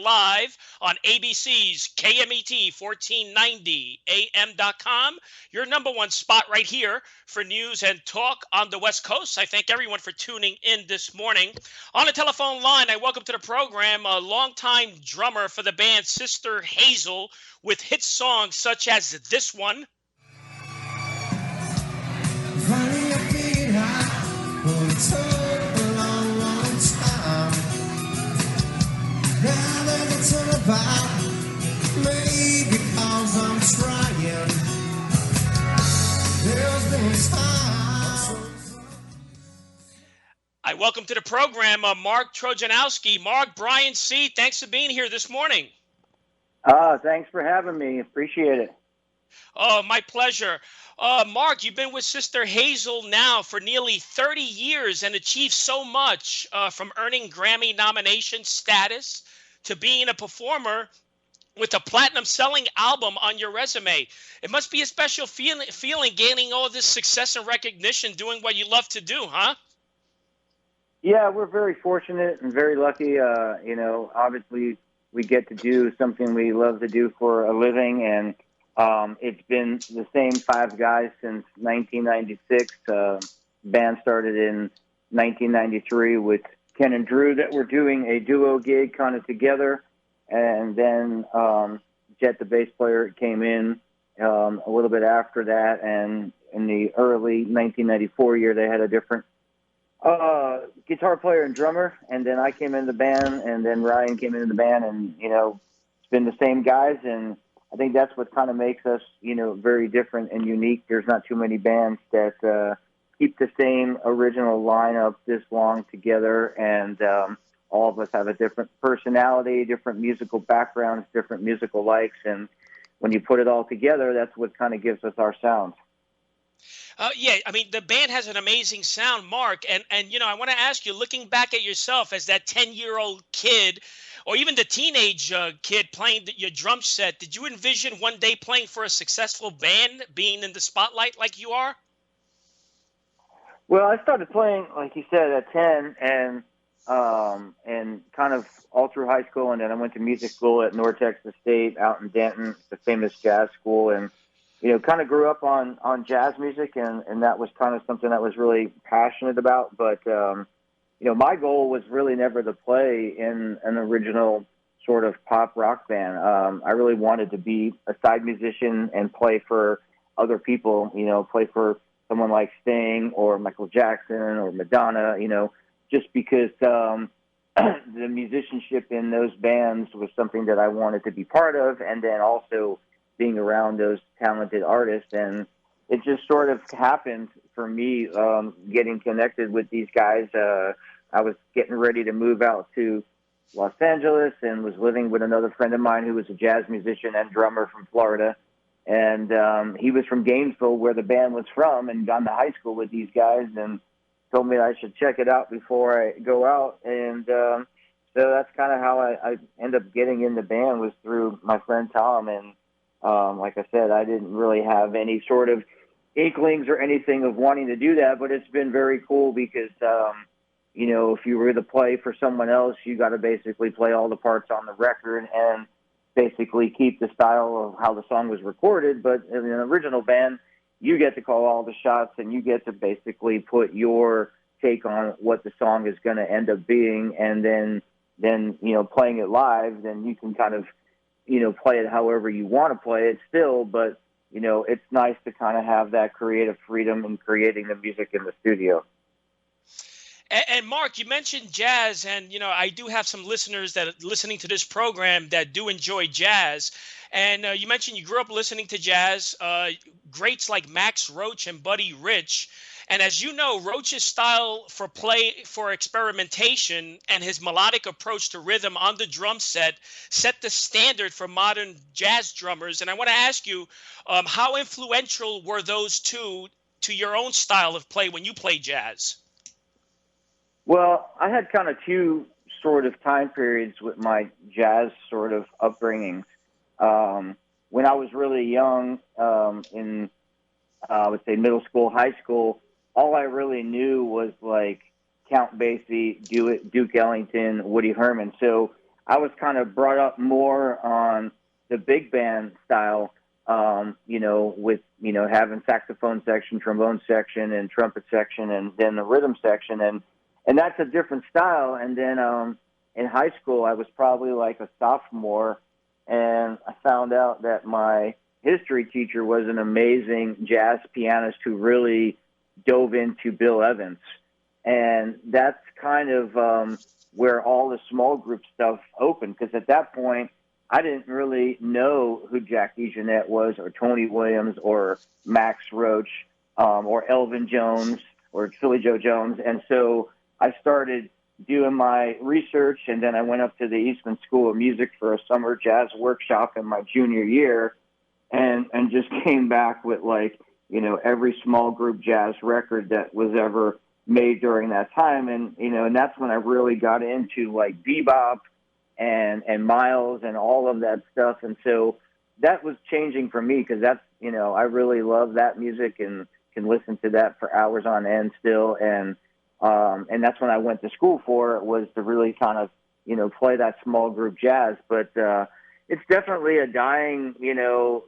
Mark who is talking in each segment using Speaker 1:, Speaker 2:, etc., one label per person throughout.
Speaker 1: live on ABC's KMET 1490 AM.com, your number one spot right here for news and talk on the West Coast. I thank everyone for tuning in this morning. On the telephone line, I welcome to the program a longtime drummer for the band Sister Hazel with hit songs such as this one.
Speaker 2: Maybe because I'm trying. There's been time.
Speaker 1: I welcome to the program Mark Trojanowski. Mark, Brian C., thanks for being here this morning.
Speaker 3: Thanks for having me. Appreciate it.
Speaker 1: Oh, my pleasure. Mark, you've been with Sister Hazel now for nearly 30 years and achieved so much, from earning Grammy nomination status to being a performer with a platinum-selling album on your resume. It must be a special feeling gaining all this success and recognition doing what you love to do, huh?
Speaker 3: Yeah, we're very fortunate and very lucky. Obviously we get to do something we love to do for a living, and it's been the same five guys since 1996. Band started in 1993 with Ken and Drew that were doing a duo gig kind of together. And then Jet, the bass player, came in a little bit after that. And in the early 1994 year, they had a different guitar player and drummer. And then I came in the band, and then Ryan came into the band. And, it's been the same guys. And I think that's what kind of makes us, very different and unique. There's not too many bands that keep the same original lineup this long together. And all of us have a different personality, different musical backgrounds, different musical likes. And when you put it all together, that's what kind of gives us our sound.
Speaker 1: The band has an amazing sound, Mark. And I want to ask you, looking back at yourself as that 10-year-old kid, or even the teenage kid playing your drum set, did you envision one day playing for a successful band, being in the spotlight like you are?
Speaker 3: Well, I started playing, like you said, at 10, and kind of all through high school, and then I went to music school at North Texas State out in Denton, the famous jazz school, and kind of grew up on jazz music, and that was kind of something I was really passionate about. But my goal was really never to play in an original sort of pop rock band. I really wanted to be a side musician and play for other people. Play for someone like Sting or Michael Jackson or Madonna. Just because the musicianship in those bands was something that I wanted to be part of, and then also being around those talented artists. And it just sort of happened for me, getting connected with these guys. I was getting ready to move out to Los Angeles and was living with another friend of mine who was a jazz musician and drummer from Florida. And he was from Gainesville, where the band was from, and gone to high school with these guys, and told me I should check it out before I go out. And so that's kind of how I ended up getting in the band, was through my friend Tom. And like I said, I didn't really have any sort of inklings or anything of wanting to do that, but it's been very cool because, if you were to play for someone else, you got to basically play all the parts on the record and basically keep the style of how the song was recorded. But in an original band, you get to call all the shots, and you get to basically put your take on what the song is going to end up being. And then playing it live, then you can kind of, play it however you want to play it still. But, it's nice to kind of have that creative freedom in creating the music in the studio.
Speaker 1: And Mark, you mentioned jazz, and, I do have some listeners that are listening to this program that do enjoy jazz. And you mentioned you grew up listening to jazz, greats like Max Roach and Buddy Rich. And as you know, Roach's style for experimentation and his melodic approach to rhythm on the drum set the standard for modern jazz drummers. And I want to ask you, how influential were those two to your own style of play when you play jazz?
Speaker 3: Well, I had kind of two sort of time periods with my jazz sort of upbringing. When I was really young, in I would say middle school, high school, all I really knew was like Count Basie, Duke Ellington, Woody Herman. So I was kind of brought up more on the big band style, with, having saxophone section, trombone section, and trumpet section, and then the rhythm section. And that's a different style. And then in high school, I was probably like a sophomore, and I found out that my history teacher was an amazing jazz pianist who really dove into Bill Evans. And that's kind of where all the small group stuff opened, because at that point, I didn't really know who Jack DeJohnette was, or Tony Williams, or Max Roach, or Elvin Jones, or Philly Joe Jones. And so I started doing my research, and then I went up to the Eastman School of Music for a summer jazz workshop in my junior year, and just came back with, like, every small group jazz record that was ever made during that time. And, and that's when I really got into, like, bebop and Miles and all of that stuff. And so that was changing for me, because that's, I really love that music and can listen to that for hours on end still. And that's when I went to school for it, was to really kind of, play that small group jazz. But it's definitely a dying,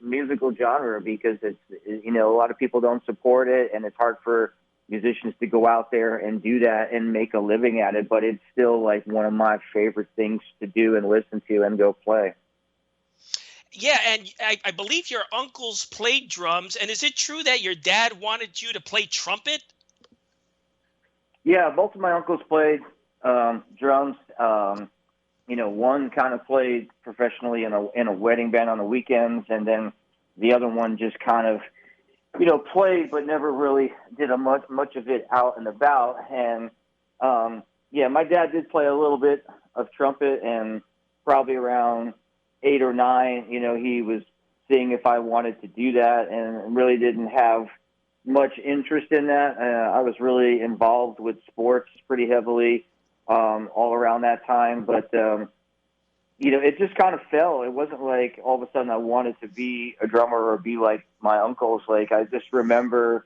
Speaker 3: musical genre, because it's, a lot of people don't support it, and it's hard for musicians to go out there and do that and make a living at it. But it's still like one of my favorite things to do and listen to and go play.
Speaker 1: Yeah, and I believe your uncles played drums. And is it true that your dad wanted you to play trumpet?
Speaker 3: Yeah, both of my uncles played drums. One kind of played professionally in a wedding band on the weekends, and then the other one just kind of, played, but never really did much of it out and about. And my dad did play a little bit of trumpet, and probably around 8 or 9, he was seeing if I wanted to do that, and really didn't have much interest in that. I was really involved with sports pretty heavily all around that time, but it just kind of fell. It wasn't like all of a sudden I wanted to be a drummer or be like my uncles. Like, I just remember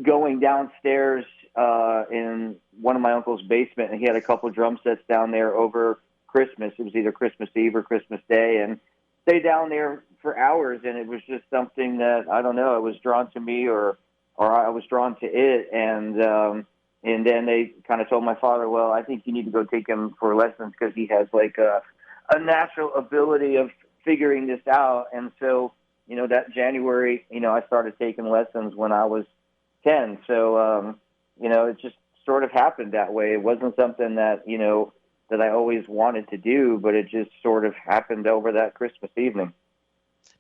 Speaker 3: going downstairs in one of my uncle's basement, and he had a couple of drum sets down there over Christmas. It was either Christmas Eve or Christmas Day, and stay down there for hours. And it was just something that, I don't know, it was drawn to me, or I was drawn to it. And then they kind of told my father, well, I think you need to go take him for lessons, because he has like a natural ability of figuring this out. And so, that January, I started taking lessons when I was 10. So, it just sort of happened that way. It wasn't something that, that I always wanted to do, but it just sort of happened over that Christmas evening.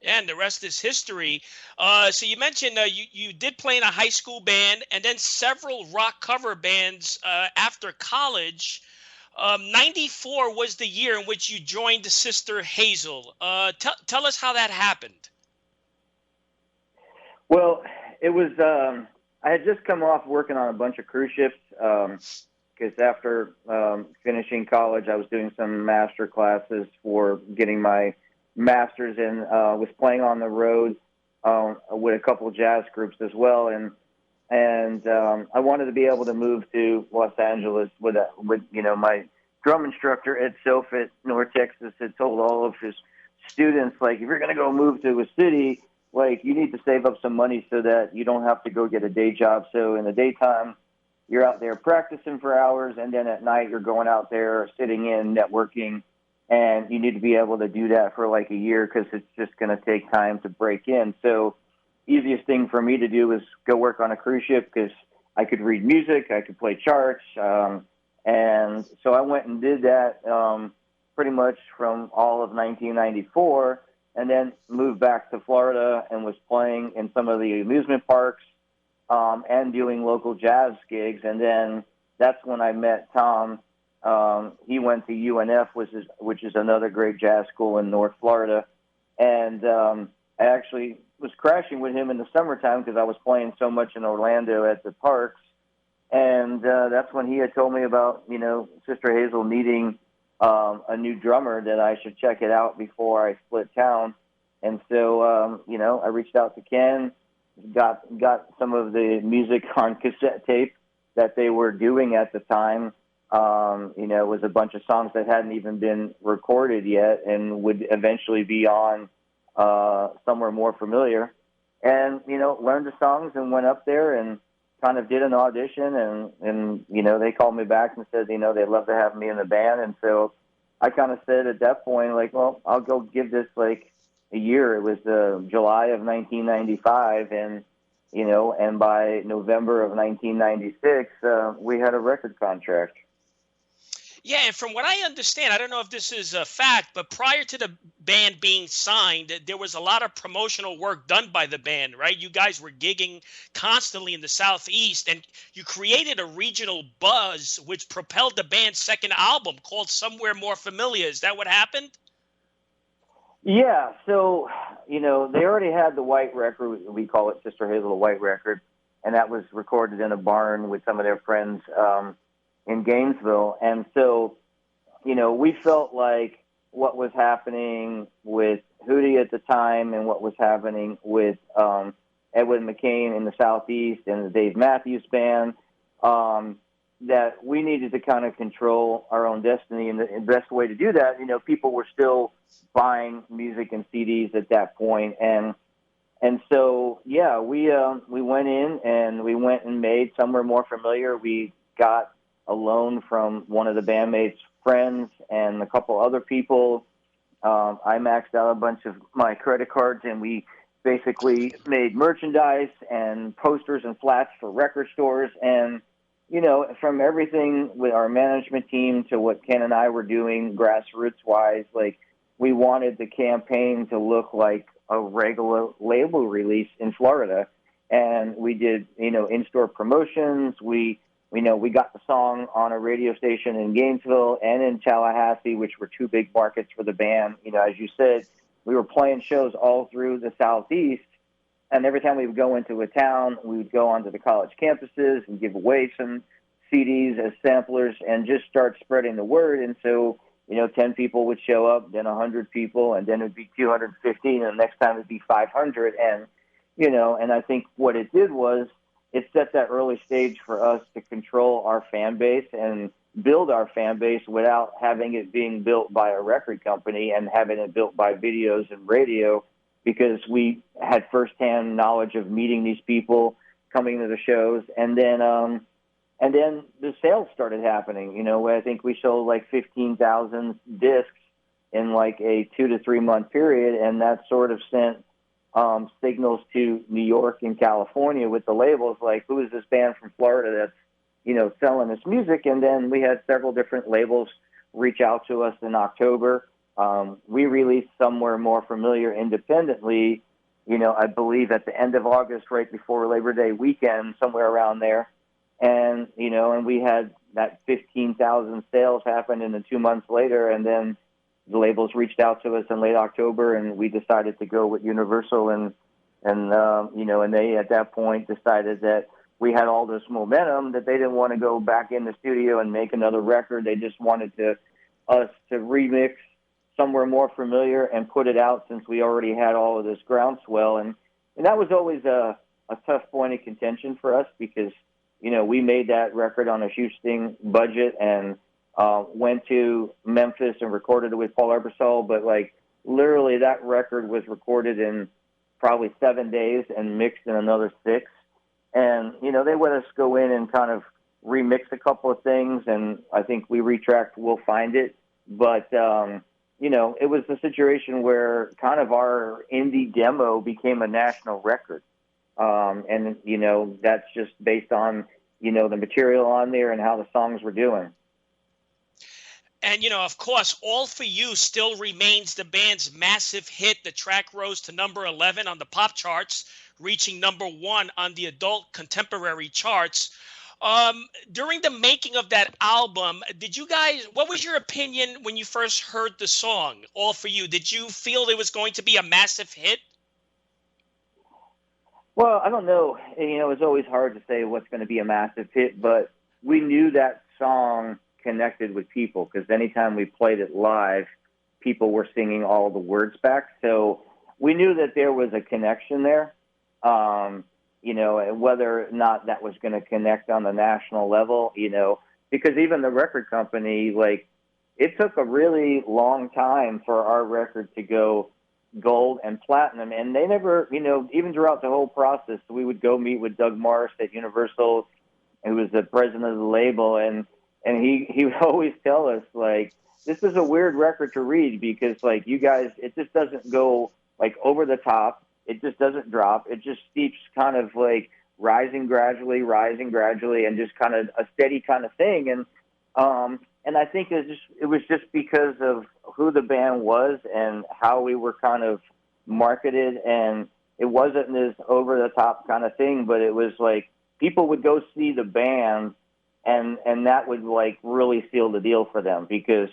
Speaker 1: And the rest is history. So you mentioned you did play in a high school band, and then several rock cover bands after college. 94 was the year in which you joined Sister Hazel. Tell us how that happened.
Speaker 3: Well, it was, I had just come off working on a bunch of cruise ships, because after finishing college, I was doing some master classes for getting my master's, and was playing on the road with a couple of jazz groups as well. And I wanted to be able to move to Los Angeles with my drum instructor at SOF at North Texas had told all of his students, like, if you're going to go move to a city, like, you need to save up some money so that you don't have to go get a day job. So in the daytime, you're out there practicing for hours, and then at night you're going out there sitting in, networking, and you need to be able to do that for like a year, because it's just going to take time to break in. So easiest thing for me to do was go work on a cruise ship, because I could read music, I could play charts, and so I went and did that pretty much from all of 1994, and then moved back to Florida and was playing in some of the amusement parks and doing local jazz gigs. And then that's when I met Tom. He went to UNF, which is another great jazz school in North Florida. And I actually was crashing with him in the summertime, because I was playing so much in Orlando at the parks. And that's when he had told me about, Sister Hazel needing a new drummer, that I should check it out before I split town. And so, I reached out to Ken, got some of the music on cassette tape that they were doing at the time, It was a bunch of songs that hadn't even been recorded yet and would eventually be on Somewhere More Familiar. And, learned the songs and went up there and kind of did an audition. And they called me back and said, they'd love to have me in the band. And so I kind of said at that point, like, well, I'll go give this like a year. It was July of 1995. And by November of 1996, we had a record contract.
Speaker 1: Yeah, and from what I understand, I don't know if this is a fact, but prior to the band being signed, there was a lot of promotional work done by the band, right? You guys were gigging constantly in the Southeast, and you created a regional buzz, which propelled the band's second album called Somewhere More Familiar. Is that what happened?
Speaker 3: Yeah, so, they already had the white record. We call it Sister Hazel, the white record, and that was recorded in a barn with some of their friends in Gainesville. And so, we felt like what was happening with Hootie at the time and what was happening with Edwin McCain in the Southeast and the Dave Matthews Band, that we needed to kind of control our own destiny. And the best way to do that, people were still buying music and CDs at that point. And so, yeah, we went in and we went and made Somewhere More Familiar. We got a loan from one of the bandmates' friends and a couple other people. I maxed out a bunch of my credit cards, and we basically made merchandise and posters and flats for record stores. And, from everything with our management team to what Ken and I were doing grassroots-wise, like, we wanted the campaign to look like a regular label release in Florida. And we did, in-store promotions. We got the song on a radio station in Gainesville and in Tallahassee, which were two big markets for the band. As you said, we were playing shows all through the Southeast. And every time we would go into a town, we would go onto the college campuses and give away some CDs as samplers and just start spreading the word. And so, 10 people would show up, then 100 people, and then it would be 250, and the next time it would be 500. And, and I think what it did was, it set that early stage for us to control our fan base and build our fan base without having it being built by a record company and having it built by videos and radio, because we had firsthand knowledge of meeting these people, coming to the shows, and then the sales started happening. I think we sold like 15,000 discs in like a 2 to 3 month period, and that sort of sent signals to New York and California with the labels, like, who is this band from Florida that's, selling this music? And then we had several different labels reach out to us in October. We released Somewhere More Familiar independently, I believe at the end of August, right before Labor Day weekend, somewhere around there. And, and we had that 15,000 sales happen, and then 2 months later, and then the labels reached out to us in late October, and we decided to go with Universal, and they at that point decided that we had all this momentum that they didn't want to go back in the studio and make another record. They just wanted us to remix Somewhere More Familiar and put it out, since we already had all of this groundswell. And that was always a tough point of contention for us, because, we made that record on a shoestring budget and went to Memphis and recorded it with Paul Ebersol, but like literally that record was recorded in probably 7 days and mixed in another 6. And, they let us go in and kind of remix a couple of things, and I think we retracked We'll Find It. But, it was a situation where kind of our indie demo became a national record. And, that's just based on, the material on there and how the songs were doing.
Speaker 1: And, of course, All For You still remains the band's massive hit. The track rose to number 11 on the pop charts, reaching number 1 on the adult contemporary charts. During the making of that album, what was your opinion when you first heard the song, All For You? Did you feel it was going to be a massive hit?
Speaker 3: Well, I don't know. It's always hard to say what's going to be a massive hit, but we knew that song connected with people, because anytime we played it live, people were singing all the words back. So we knew that there was a connection there. Whether or not that was going to connect on the national level, because even the record company, like, it took a really long time for our record to go gold and platinum, and they never, even throughout the whole process, we would go meet with Doug Marsh at Universal, who was the president of the label, and he would always tell us, like, this is a weird record to read because, like, you guys, it just doesn't go, like, over the top. It just doesn't drop. It just keeps kind of, like, rising gradually, and just kind of a steady kind of thing. And I think it was just because of who the band was and how we were kind of marketed, and it wasn't this over-the-top kind of thing, but it was like people would go see the band, and that would, like, really seal the deal for them because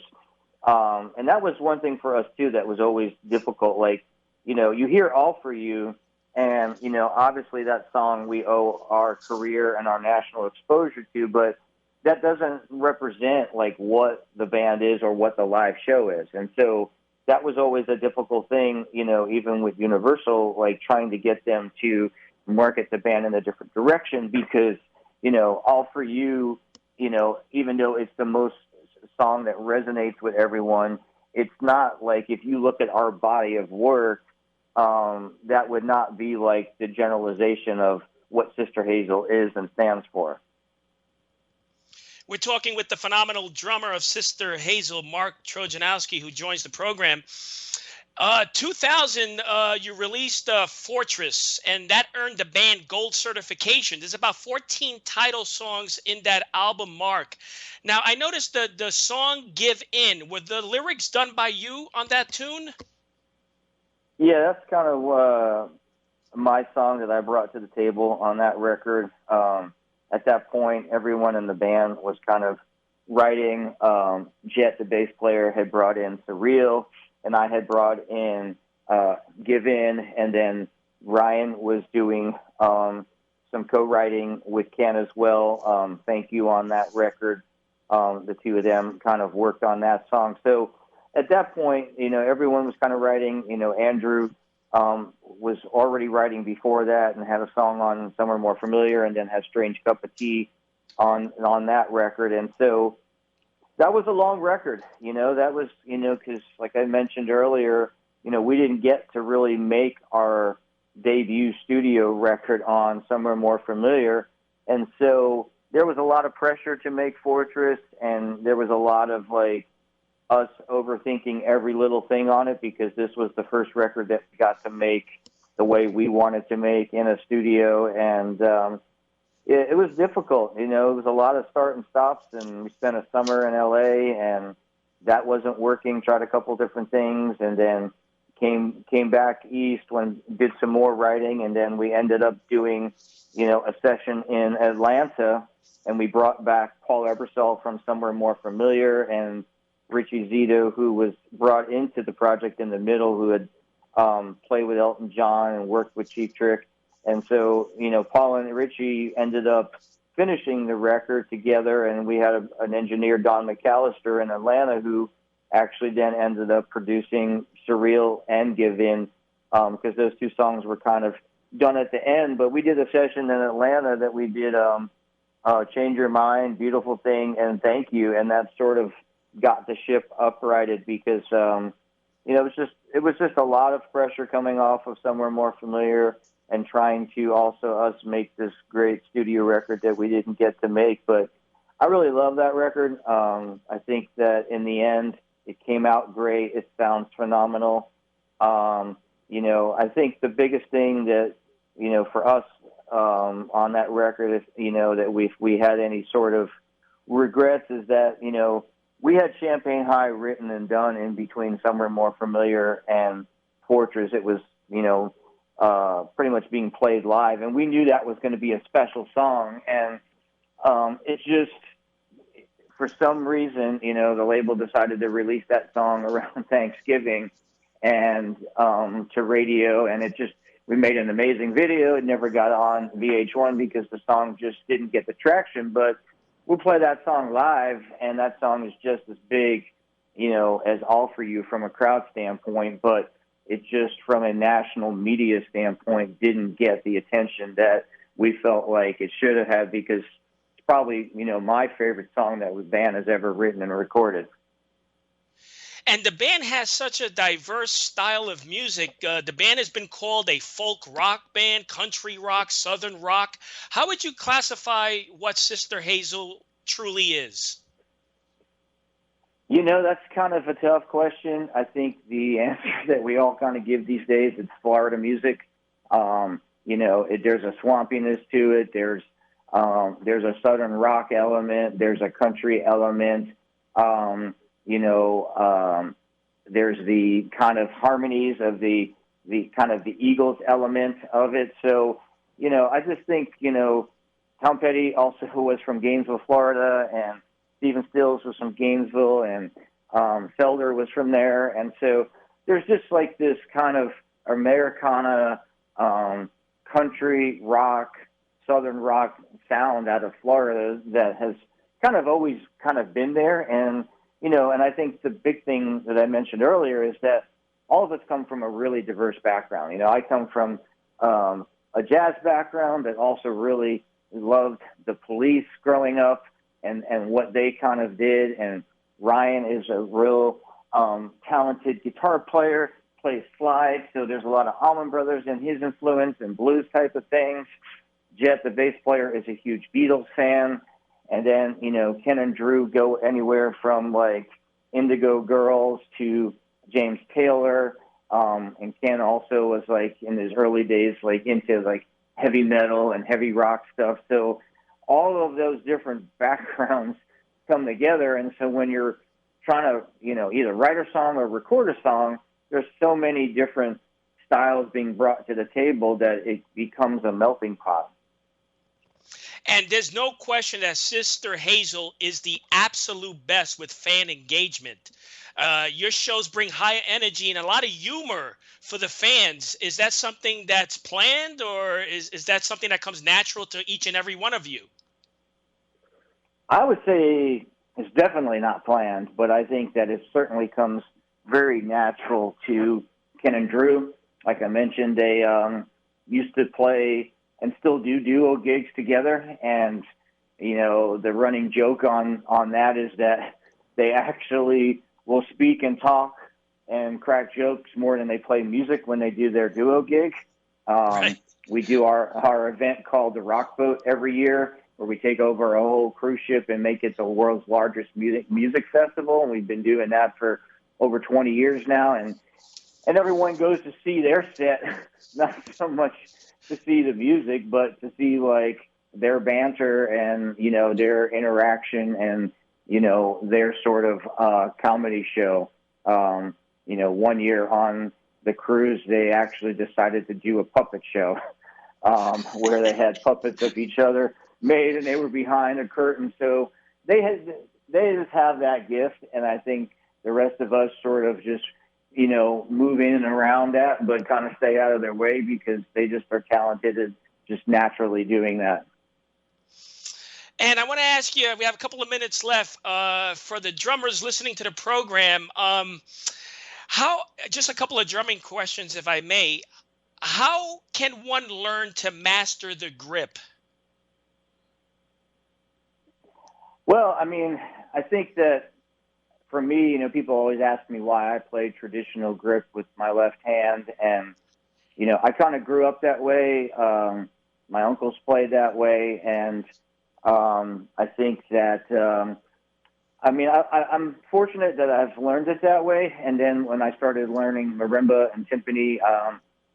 Speaker 3: and that was one thing for us, too, that was always difficult. Like, you hear All For You, and, obviously that song we owe our career and our national exposure to, but that doesn't represent, like, what the band is or what the live show is. And so that was always a difficult thing, even with Universal, like, trying to get them to market the band in a different direction because, All For You, even though it's the most song that resonates with everyone, it's not like, if you look at our body of work, that would not be like the generalization of what Sister Hazel is and stands for.
Speaker 1: We're talking with the phenomenal drummer of Sister Hazel, Mark Trojanowski, who joins the program. 2000, you released Fortress, and that earned the band gold certification. There's about 14 title songs in that album, Mark. Now, I noticed the song Give In. Were the lyrics done by you on that tune?
Speaker 3: Yeah, that's kind of my song that I brought to the table on that record. At that point, everyone in the band was kind of writing. Jet, the bass player, had brought in Surreal, and I had brought in Give In, and then Ryan was doing some co-writing with Ken as well. Thank You on that record. The two of them kind of worked on that song. So at that point, everyone was kind of writing. Andrew was already writing before that and had a song on Somewhere More Familiar, and then had Strange Cup of Tea on that record. And so that was a long record, that was, because like I mentioned earlier, we didn't get to really make our debut studio record on Somewhere More Familiar. And so there was a lot of pressure to make Fortress, and there was a lot of, like, us overthinking every little thing on it because this was the first record that we got to make the way we wanted to make in a studio. And it was difficult. It was a lot of start and stops, and we spent a summer in LA, and that wasn't working. Tried a couple different things, and then came back east when did some more writing, and then we ended up doing, a session in Atlanta, and we brought back Paul Ebersol from Somewhere More Familiar, and Richie Zito, who was brought into the project in the middle, who had played with Elton John and worked with Cheap Trick. And so, Paul and Richie ended up finishing the record together, and we had an engineer, Don McAllister, in Atlanta, who actually then ended up producing Surreal and Give In, because those two songs were kind of done at the end. But we did a session in Atlanta that we did Change Your Mind, Beautiful Thing, and Thank You, and that sort of got the ship uprighted because, it was just a lot of pressure coming off of Somewhere More Familiar and trying to also us make this great studio record that we didn't get to make. But I really love that record. I think that in the end, it came out great. It sounds phenomenal. I think the biggest thing that, for us on that record, is, that we had any sort of regrets is that, we had Champagne High written and done in between Somewhere More Familiar and Fortress. It was, pretty much being played live, and we knew that was going to be a special song. And it just, for some reason, the label decided to release that song around Thanksgiving and to radio, and we made an amazing video. It never got on VH1 because the song just didn't get the traction, but we'll play that song live, and that song is just as big, as All For You from a crowd standpoint, but it just, from a national media standpoint, didn't get the attention that we felt like it should have had, because it's probably, my favorite song that the band has ever written and recorded.
Speaker 1: And the band has such a diverse style of music. The band has been called a folk rock band, country rock, southern rock. How would you classify what Sister Hazel truly is?
Speaker 3: That's kind of a tough question. I think the answer that we all kind of give these days, it's Florida music. There's a swampiness to it. There's a southern rock element. There's a country element. There's the kind of harmonies of the kind of the Eagles element of it. So, I just think, Tom Petty also was from Gainesville, Florida, and Stephen Stills was from Gainesville, and Felder was from there. And so there's just like this kind of Americana, country rock, southern rock sound out of Florida that has kind of always kind of been there. And, and I think the big thing that I mentioned earlier is that all of us come from a really diverse background. I come from a jazz background, but also really loved the Police growing up and what they kind of did. And Ryan is a real talented guitar player, plays slide, so there's a lot of Allman Brothers in his influence and blues type of things. Jet, the bass player, is a huge Beatles fan. And then, Ken and Drew go anywhere from like Indigo Girls to James Taylor. And Ken also was like in his early days, like into like heavy metal and heavy rock stuff. So all of those different backgrounds come together. And so when you're trying to, either write a song or record a song, there's so many different styles being brought to the table that it becomes a melting pot.
Speaker 1: And there's no question that Sister Hazel is the absolute best with fan engagement. Your shows bring high energy and a lot of humor for the fans. Is that something that's planned, or is that something that comes natural to each and every one of you?
Speaker 3: I would say it's definitely not planned, but I think that it certainly comes very natural to Ken and Drew. Like I mentioned, they used to play and still do duo gigs together. And, the running joke on that is that they actually will speak and talk and crack jokes more than they play music when they do their duo gig.
Speaker 1: Right.
Speaker 3: We do our event called the Rock Boat every year, where we take over a whole cruise ship and make it the world's largest music festival. And we've been doing that for over 20 years now. And everyone goes to see their set, not so much to see the music, but to see like their banter and, their interaction and, their sort of comedy show. 1 year on the cruise, they actually decided to do a puppet show where they had puppets of each other made, and they were behind a curtain. So they just have that gift, and I think the rest of us sort of just move in and around that, but kind of stay out of their way because they just are talented at just naturally doing that.
Speaker 1: And I want to ask you, we have a couple of minutes left for the drummers listening to the program. Just a couple of drumming questions, if I may. How can one learn to master the grip?
Speaker 3: Well, I think that for me, people always ask me why I play traditional grip with my left hand. And, I kind of grew up that way. My uncles played that way. And I think that, I'm fortunate that I've learned it that way. And then when I started learning marimba and timpani,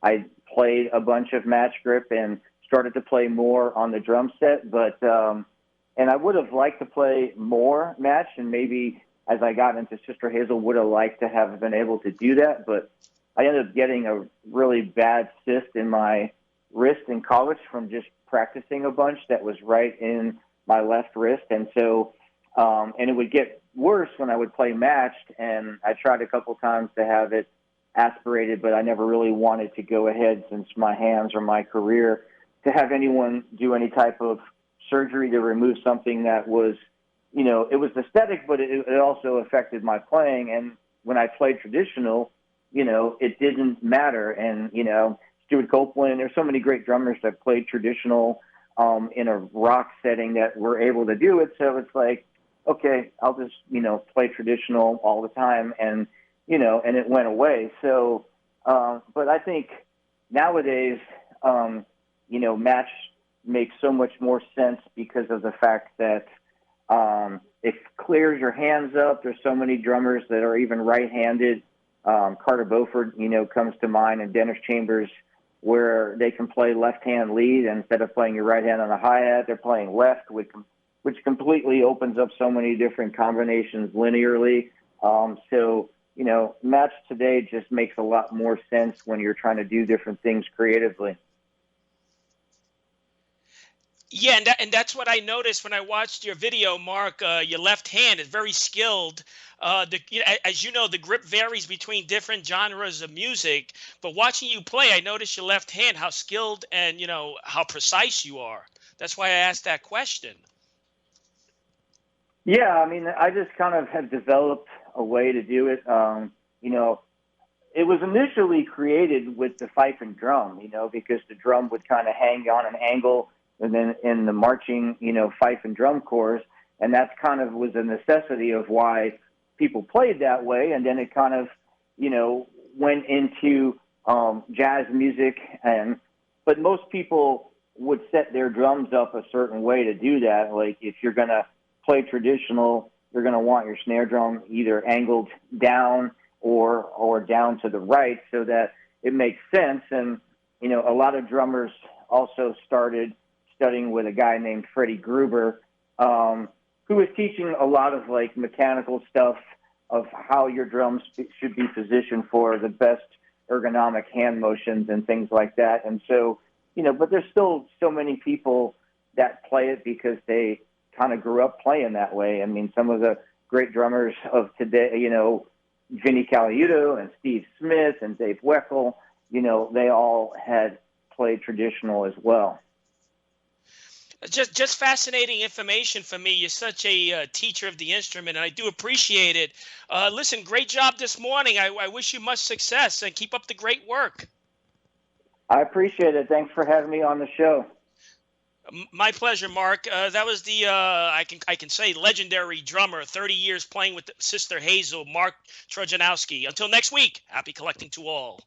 Speaker 3: I played a bunch of match grip and started to play more on the drum set. But, and I would have liked to play more match, and maybe as I got into Sister Hazel, would have liked to have been able to do that, but I ended up getting a really bad cyst in my wrist in college from just practicing a bunch that was right in my left wrist. And so, and it would get worse when I would play matched, and I tried a couple times to have it aspirated, but I never really wanted to go ahead, since my hands or my career, to have anyone do any type of surgery to remove something that was, it was aesthetic, but it also affected my playing. And when I played traditional, it didn't matter. And, Stuart Copeland, there's so many great drummers that played traditional in a rock setting that were able to do it. So it's like, okay, I'll just, play traditional all the time, and, and it went away. So, but I think nowadays, match makes so much more sense because of the fact that it clears your hands up. There's so many drummers that are even right-handed. Carter Beauford, comes to mind, and Dennis Chambers, where they can play left-hand lead, and instead of playing your right hand on the hi-hat, they're playing left, which completely opens up so many different combinations linearly. So, match today just makes a lot more sense when you're trying to do different things creatively.
Speaker 1: Yeah, and that's what I noticed when I watched your video, Mark. Your left hand is very skilled. As you know, the grip varies between different genres of music. But watching you play, I noticed your left hand, how skilled and how precise you are. That's why I asked that question.
Speaker 3: Yeah, I mean, I just kind of have developed a way to do it. It was initially created with the fife and drum, because the drum would kind of hang on an angle, and then in the marching, fife and drum corps, and that's kind of was a necessity of why people played that way. And then it kind of, went into jazz music, but most people would set their drums up a certain way to do that. Like if you're going to play traditional, you're going to want your snare drum either angled down or down to the right so that it makes sense. And, a lot of drummers also started studying with a guy named Freddie Gruber, who was teaching a lot of like mechanical stuff of how your drums should be positioned for the best ergonomic hand motions and things like that. And so, but there's still so many people that play it because they kind of grew up playing that way. I mean, some of the great drummers of today, Vinnie Colaiuta and Steve Smith and Dave Weckl, they all had played traditional as well.
Speaker 1: Just fascinating information for me. You're such a teacher of the instrument, and I do appreciate it. Listen, great job this morning. I wish you much success, and keep up the great work.
Speaker 3: I appreciate it. Thanks for having me on the show.
Speaker 1: My pleasure, Mark. That was the I can say legendary drummer, 30 years playing with Sister Hazel, Mark Trojanowski. Until next week, happy collecting to all.